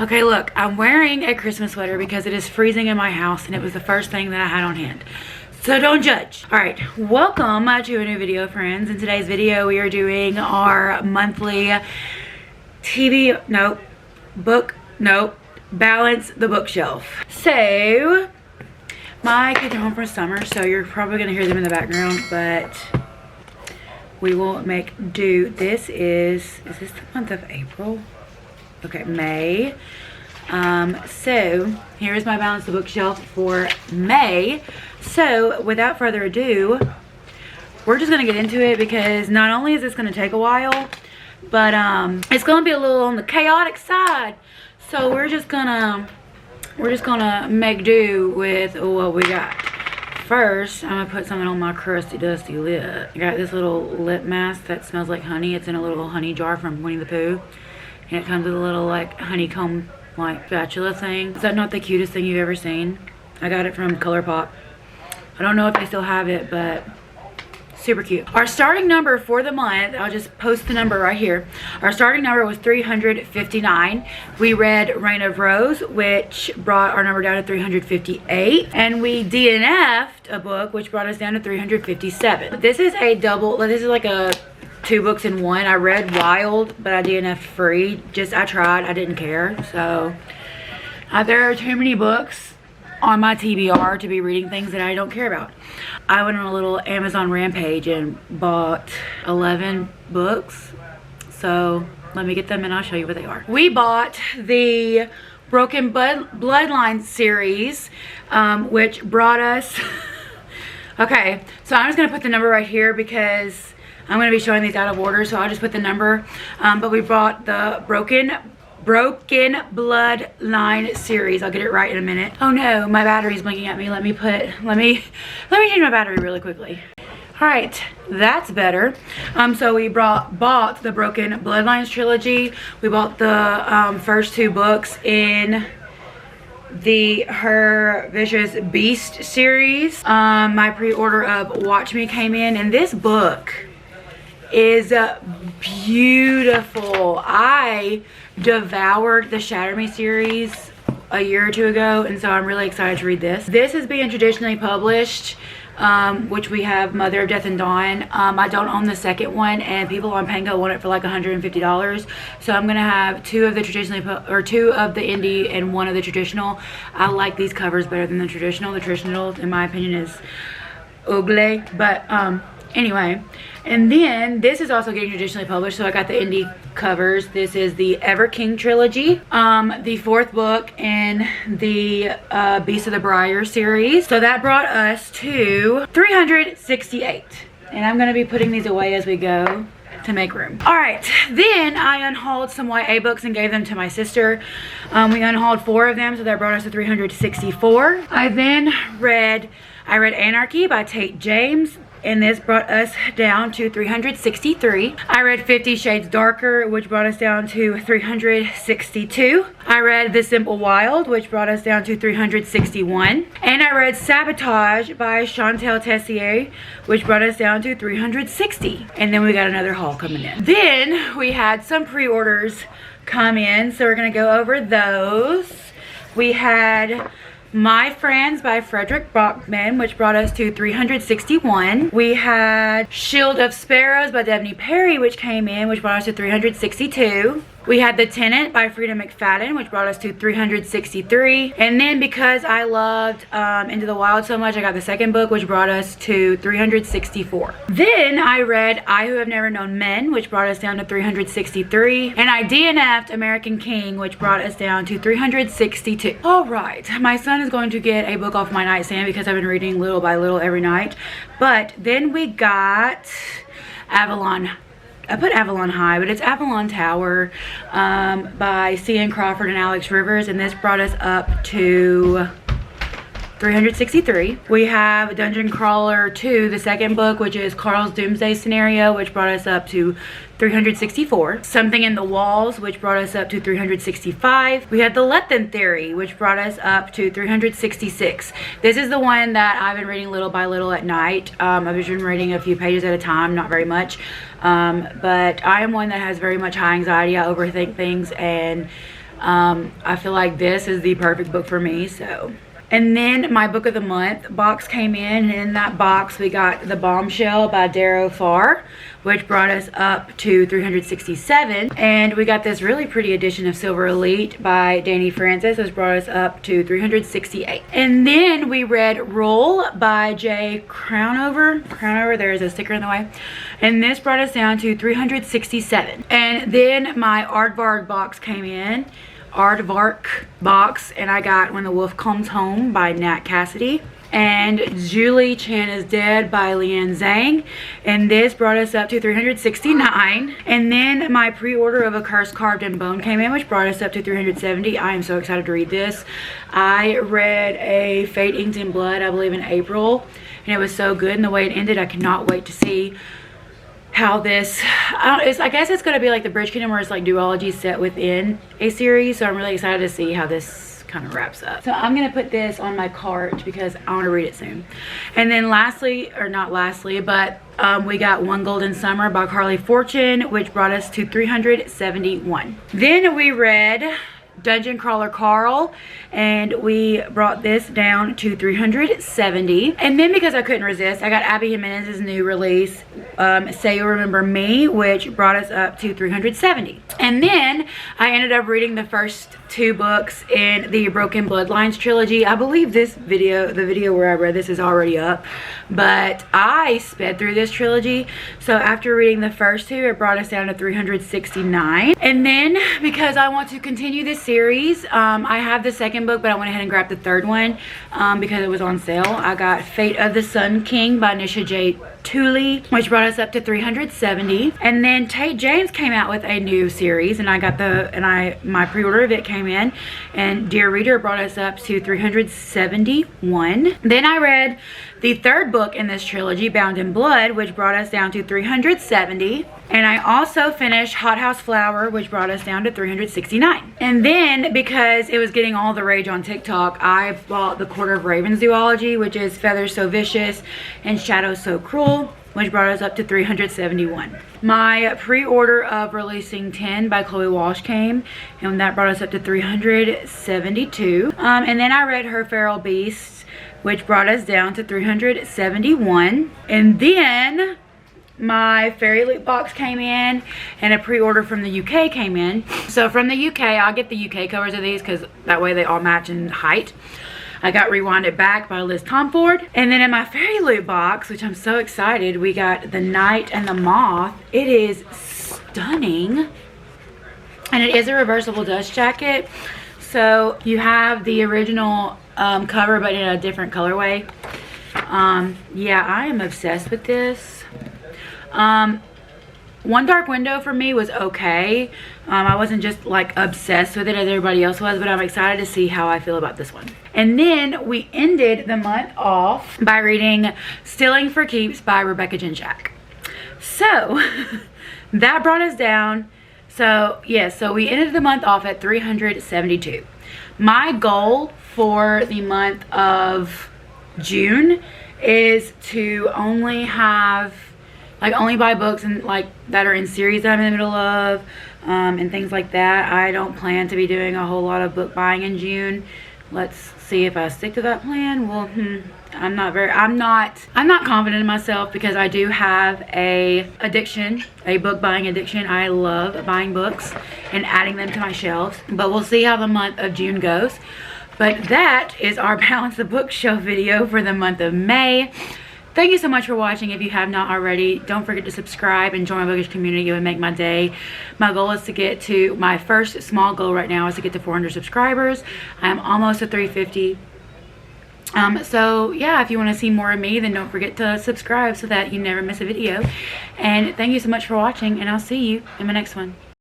Okay, look, I'm wearing a Christmas sweater because it is freezing in my house and it was the first thing that I had on hand. So don't judge. All right, welcome to a new video, friends. In today's video, we are doing our monthly balance the bookshelf. So, my kids are home for summer, so you're probably gonna hear them in the background, but we will make do. Is this the month of April? Okay, May. So here's my balance the bookshelf for May. So without further ado, we're just gonna get into it because not only is this gonna take a while, but it's gonna be a little on the chaotic side. So we're just gonna make do with what we got. First, I'm gonna put something on my crusty dusty lip. I got this little lip mask that smells like honey. It's in a little honey jar from Winnie the Pooh. And it comes with a little like honeycomb like spatula thing. Is that not the cutest thing you've ever seen? I got it from ColourPop. I don't know if they still have it, but super cute. Our starting number for the month, I'll just post the number right here. Our starting number was 359. We read Reign of Rose, which brought our number down to 358. And we DNF'd a book, which brought us down to 357. This is a double, this is like a 2 books in one. I read Wild, but I DNF'd free. I tried, I didn't care. So there are too many books on my TBR to be reading things that I don't care about. I went on a little Amazon rampage and bought 11 books. So let me get them and I'll show you what they are. We bought the Broken Bloodline series, which brought us, okay, so I'm just gonna put the number right here because I'm going to be showing these out of order, so I'll just put the number. But we brought the Broken Bloodline series. I'll get it right in a minute. Oh no, my battery's blinking at me. Let me change my battery really quickly. All right, that's better. So we bought the Broken Bloodlines trilogy. We bought the first 2 books in Her Vicious Beast series. My pre-order of Watch Me came in, and this book is beautiful. I devoured the Shatter Me series a year or 2 ago, and so I'm really excited to read this. This is being traditionally published, which we have Mother of Death and Dawn. I don't own the second one, and people on Pango want it for like $150. So I'm gonna have 2 of the traditionally, or 2 of the indie and 1 of the traditional. I like these covers better than the traditional. The traditional, in my opinion, is ugly, but anyway. And then this is also getting traditionally published, so I got the indie covers. This is the Ever King trilogy, the 4th book in the Beast of the Briar series. So that brought us to 368, and I'm going to be putting these away as we go to make room. All right, then I unhauled some YA books and gave them to my sister. We unhauled 4 of them, so that brought us to 364. I read Anarchy by Tate James, and this brought us down to 363. I read 50 Shades Darker, which brought us down to 362. I read The Simple Wild, which brought us down to 361. And I read Sabotage by Chantal Tessier, which brought us down to 360. And then we got another haul coming in. Then we had some pre-orders come in, so we're gonna go over those. We had My Friends by Frederick Bachman, which brought us to 361. We had Shield of Sparrows by Devney Perry, which came in, which brought us to 362. We had The Tenant by Frida McFadden, which brought us to 363. And then because I loved Into the Wild so much, I got the second book, which brought us to 364. Then I read I Who Have Never Known Men, which brought us down to 363. And I DNF'd American King, which brought us down to 362. All right, my son is going to get a book off my nightstand because I've been reading little by little every night. But then we got Avalon. I put Avalon High, but it's Avalon Tower by C.N. Crawford and Alex Rivers, and this brought us up to 363. We have Dungeon Crawler 2, the second book, which is Carl's Doomsday Scenario, which brought us up to 364. Something in the Walls, which brought us up to 365. We had The Lethem Theory, which brought us up to 366. This is the one that I've been reading little by little at night. I've been reading a few pages at a time, not very much. But I am one that has very much high anxiety. I overthink things, and I feel like this is the perfect book for me. So, and then my book of the month box came in, and in that box we got The Bombshell by Darrow Farr, which brought us up to 367. And we got this really pretty edition of Silver Elite by Danny Francis, which brought us up to 368. And then we read Roll by Jay Crownover. There is a sticker in the way. And this brought us down to 367. And then my Aardvark box came in. Aardvark box, and I got When the Wolf Comes Home by Nat Cassidy, and Julie Chan is Dead by Leanne Zhang, and this brought us up to 369. And then my pre-order of A Curse Carved in Bone came in, which brought us up to 370. I am so excited to read this. I read a Fate Inked in Blood, I believe in April, and it was so good, and the way it ended, I cannot wait to see how this, I guess it's going to be like the Bridge Kingdom, where it's like duology set within a series. So I'm really excited to see how this kind of wraps up. So I'm going to put this on my cart because I want to read it soon. And then lastly, or not lastly, but we got One Golden Summer by Carly Fortune, which brought us to 371. Then we read Dungeon Crawler Carl, and we brought this down to 370. And then because I couldn't resist, I got Abby Jimenez's new release, Say You'll Remember Me, which brought us up to 370. And then I ended up reading the first two books in the Broken Bloodlines trilogy. I believe the video where I read this is already up, but I sped through this trilogy. So after reading the first two, it brought us down to 369. And then because I want to continue this series, I have the second book, but I went ahead and grabbed the third one because it was on sale. I got Fate of the Sun King by Nisha J. Tooley, which brought us up to 370. And then Tate James came out with a new series, and I got my pre-order of it came in, and Dear Reader brought us up to 371. Then I read the third book in this trilogy, Bound in Blood, which brought us down to 370. And I also finished Hot House Flower, which brought us down to 369. And then, because it was getting all the rage on TikTok, I bought the Court of Ravens duology, which is Feathers So Vicious and Shadows So Cruel, which brought us up to 371. My pre-order of Releasing 10 by Chloe Walsh came, and that brought us up to 372. And then I read Her Feral Beasts, which brought us down to 371. And then my Fairy Loot box came in, and a pre-order from the UK came in. So from the UK, I'll get the UK covers of these because that way they all match in height. I got Rewind It Back by Liz Tomford. And then in my Fairy Loot box, which I'm so excited, we got The Night and the Moth. It is stunning, and it is a reversible dust jacket. So you have the original cover, but in a different colorway. Yeah, I am obsessed with this. One Dark Window for me was okay. I wasn't just like obsessed with it as everybody else was, but I'm excited to see how I feel about this one. And then we ended the month off by reading Stealing for Keeps by Rebecca Jinchak. So that brought us down. So yeah, so we ended the month off at 372. My goal for the month of June is to only have, like, only buy books and like that are in series that I'm in the middle of, and things like that. I don't plan to be doing a whole lot of book buying in June. Let's see if I stick to that plan. Well, I'm not confident in myself because I do have a book buying addiction. I love buying books and adding them to my shelves, but we'll see how the month of June goes. But that is our Balance the Bookshelf video for the month of May. Thank you so much for watching. If you have not already, don't forget to subscribe and join my bookish community. It would make my day. My goal is to get to, my first small goal right now is to get to 400 subscribers. I'm almost at 350. So yeah, if you want to see more of me, then don't forget to subscribe so that you never miss a video. And thank you so much for watching, and I'll see you in my next one.